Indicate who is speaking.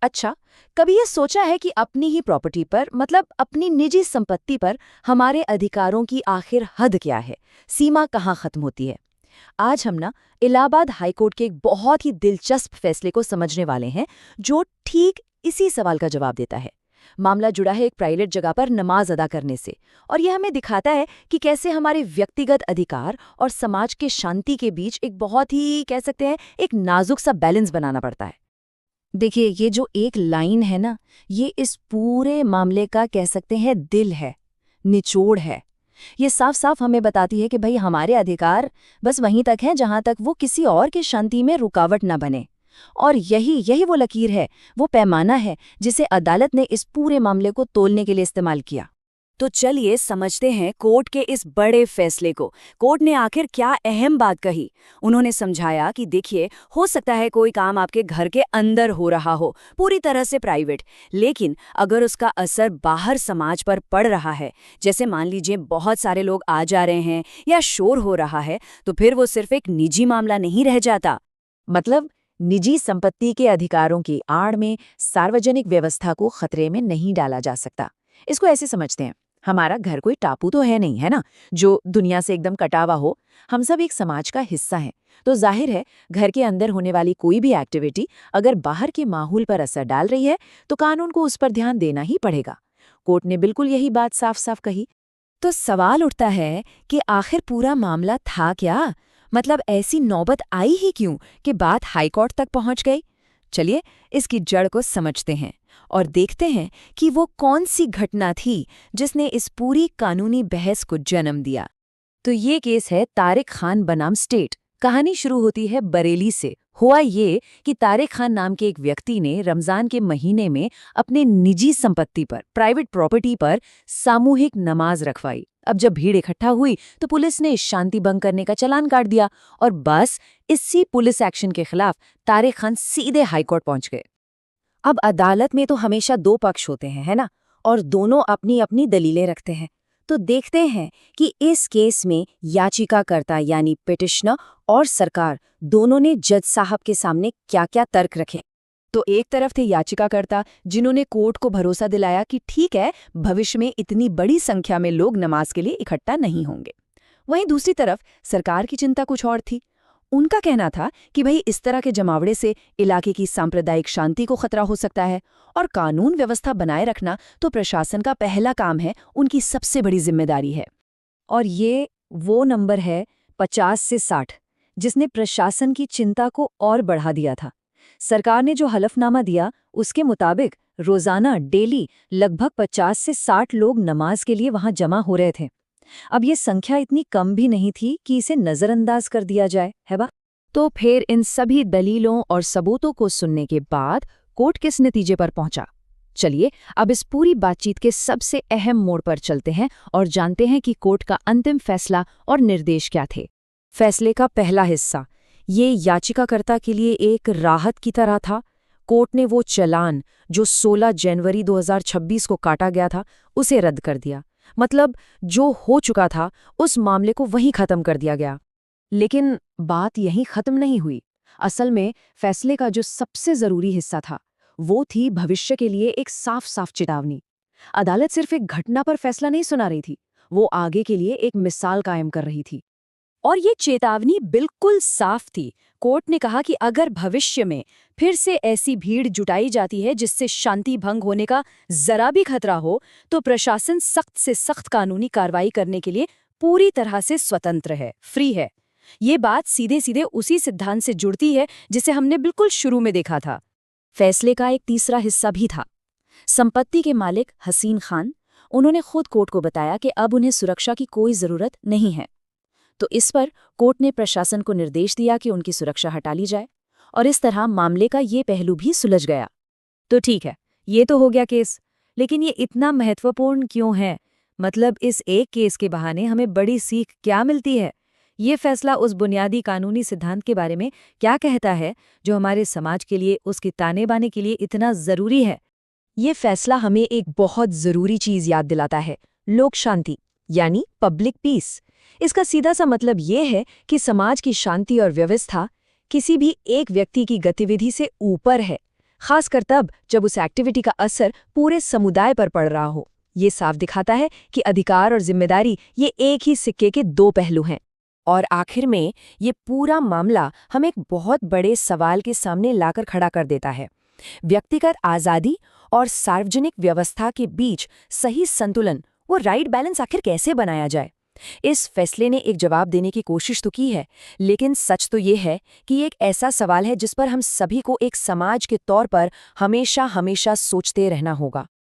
Speaker 1: अच्छा, कभी ये सोचा है कि अपनी ही प्रॉपर्टी पर मतलब अपनी निजी संपत्ति पर हमारे अधिकारों की आखिर हद क्या है? सीमा कहाँ खत्म होती है? आज हम ना इलाहाबाद हाईकोर्ट के एक बहुत ही दिलचस्प फैसले को समझने वाले हैं, जो ठीक इसी सवाल का जवाब देता है। मामला जुड़ा है एक प्राइवेट जगह पर नमाज अदा करने से, और यह हमें दिखाता है कि कैसे हमारे व्यक्तिगत अधिकार और समाज के शांति के बीच एक बहुत ही कह सकते हैं एक नाजुक सा बैलेंस बनाना पड़ता है। देखिए, ये जो एक लाइन है ना, ये इस पूरे मामले का कह सकते हैं दिल है, निचोड़ है। ये साफ साफ हमें बताती है कि भाई हमारे अधिकार बस वहीं तक हैं जहां तक वो किसी और की शांति में रुकावट ना बने। और यही यही वो लकीर है, वो पैमाना है जिसे अदालत ने इस पूरे मामले को तोलने के लिए इस्तेमाल किया। तो चलिए समझते हैं कोर्ट के इस बड़े फैसले को। कोर्ट ने आखिर क्या अहम बात कही? उन्होंने समझाया कि देखिए, हो सकता है कोई काम आपके घर के अंदर हो रहा हो, पूरी तरह से प्राइवेट, लेकिन अगर उसका असर बाहर समाज पर पड़ रहा है, जैसे मान लीजिए बहुत सारे लोग आ जा रहे हैं या शोर हो रहा है, तो फिर वो सिर्फ एक निजी मामला नहीं रह जाता। मतलब निजी संपत्ति के अधिकारों की आड़ में सार्वजनिक व्यवस्था को खतरे में नहीं डाला जा सकता। इसको ऐसे समझते हैं, हमारा घर कोई टापू तो है नहीं, है ना, जो दुनिया से एकदम कटा हुआ हो। हम सब एक समाज का हिस्सा हैं। तो जाहिर है, घर के अंदर होने वाली कोई भी एक्टिविटी अगर बाहर के माहौल पर असर डाल रही है, तो कानून को उस पर ध्यान देना ही पड़ेगा। कोर्ट ने बिल्कुल यही बात साफ साफ कही। तो सवाल उठता है कि आखिर पूरा मामला था क्या? मतलब ऐसी नौबत आई ही क्यों कि बात हाईकोर्ट तक पहुंच गई? चलिए इसकी जड़ को समझते हैं और देखते हैं कि वो कौन सी घटना थी जिसने इस पूरी कानूनी बहस को जन्म दिया। तो ये केस है तारिक खान बनाम स्टेट। कहानी शुरू होती है बरेली से। हुआ ये कि तारिक खान नाम के एक व्यक्ति ने रमजान के महीने में अपने निजी संपत्ति पर, प्राइवेट प्रॉपर्टी पर सामूहिक नमाज रखवाई। अब जब भीड़ इकट्ठा हुई तो पुलिस ने शांति भंग करने का चालान काट दिया, और बस इसी पुलिस एक्शन के खिलाफ तारिक खान सीधे हाईकोर्ट पहुंच गए। अब अदालत में तो हमेशा दो पक्ष होते हैं, है ना, और दोनों अपनी अपनी दलीलें रखते हैं। तो देखते हैं कि इस केस में याचिकाकर्ता यानी पिटिशनर और सरकार दोनों ने जज साहब के सामने क्या-क्या तर्क रखे। तो एक तरफ थे याचिकाकर्ता, जिन्होंने कोर्ट को भरोसा दिलाया कि ठीक है, भविष्य में इतनी बड़ी संख्या में लोग नमाज के लिए इकट्ठा नहीं होंगे। वहीं दूसरी तरफ सरकार की चिंता कुछ और थी। उनका कहना था कि भाई इस तरह के जमावड़े से इलाके की सांप्रदायिक शांति को खतरा हो सकता है, और कानून व्यवस्था बनाए रखना तो प्रशासन का पहला काम है, उनकी सबसे बड़ी जिम्मेदारी है। और ये वो नंबर है 50 से 60, जिसने प्रशासन की चिंता को और बढ़ा दिया था। सरकार ने जो हलफनामा दिया उसके मुताबिक रोजाना डेली लगभग 50 से 60 लोग नमाज के लिए वहां जमा हो रहे थे। अब ये संख्या इतनी कम भी नहीं थी कि इसे नजरअंदाज कर दिया जाए, है बा? तो फिर इन सभी दलीलों और सबूतों को सुनने के बाद कोर्ट किस नतीजे पर पहुंचा? चलिए अब इस पूरी बातचीत के सबसे अहम मोड़ पर चलते हैं और जानते हैं कि कोर्ट का अंतिम फैसला और निर्देश क्या थे। फैसले का पहला हिस्सा, ये याचिकाकर्ता के लिए एक राहत की तरह था। कोर्ट ने वो चालान जो 16 जनवरी 2026 को काटा गया था, उसे रद्द कर दिया। मतलब जो हो चुका था उस मामले को वहीं खत्म कर दिया गया। लेकिन बात यहीं खत्म नहीं हुई। असल में फैसले का जो सबसे जरूरी हिस्सा था, वो थी भविष्य के लिए एक साफ साफ चेतावनी। अदालत सिर्फ एक घटना पर फैसला नहीं सुना रही थी, वो आगे के लिए एक मिसाल कायम कर रही थी। और ये चेतावनी बिल्कुल साफ थी। कोर्ट ने कहा कि अगर भविष्य में फिर से ऐसी भीड़ जुटाई जाती है जिससे शांति भंग होने का जरा भी खतरा हो, तो प्रशासन सख्त से सख्त कानूनी कार्रवाई करने के लिए पूरी तरह से स्वतंत्र है, फ्री है। ये बात सीधे सीधे उसी सिद्धांत से जुड़ती है जिसे हमने बिल्कुल शुरू में देखा था। फैसले का एक तीसरा हिस्सा भी था। संपत्ति के मालिक हसीन खान, उन्होंने खुद कोर्ट को बताया कि अब उन्हें सुरक्षा की कोई जरूरत नहीं है। तो इस पर कोर्ट ने प्रशासन को निर्देश दिया कि उनकी सुरक्षा हटा ली जाए, और इस तरह मामले का ये पहलू भी सुलझ गया। तो ठीक है, ये तो हो गया केस, लेकिन ये इतना महत्वपूर्ण क्यों है? मतलब इस एक केस के बहाने हमें बड़ी सीख क्या मिलती है? ये फैसला उस बुनियादी कानूनी सिद्धांत के बारे में क्या कहता है जो हमारे समाज के लिए, उसकी ताने बाने के लिए इतना जरूरी है? ये फैसला हमें एक बहुत जरूरी चीज याद दिलाता है, लोक शांति यानी पब्लिक पीस। इसका सीधा सा मतलब ये है कि समाज की शांति और व्यवस्था किसी भी एक व्यक्ति की गतिविधि से ऊपर है। खासकर तब जब उस एक्टिविटी का असर पूरे समुदाय पर पड़ रहा हो। ये साफ दिखाता है कि अधिकार और जिम्मेदारी ये एक ही सिक्के के दो पहलू हैं। और आखिर में ये पूरा मामला हमें एक बहुत बड़े सवाल के सामने लाकर खड़ा कर देता है। व्यक्तिगत आज़ादी और सार्वजनिक व्यवस्था के बीच सही संतुलन, वो राइट बैलेंस आखिर कैसे बनाया जाए? इस फैसले ने एक जवाब देने की कोशिश तो की है, लेकिन सच तो ये है कि ये एक ऐसा सवाल है जिस पर हम सभी को एक समाज के तौर पर हमेशा हमेशा सोचते रहना होगा।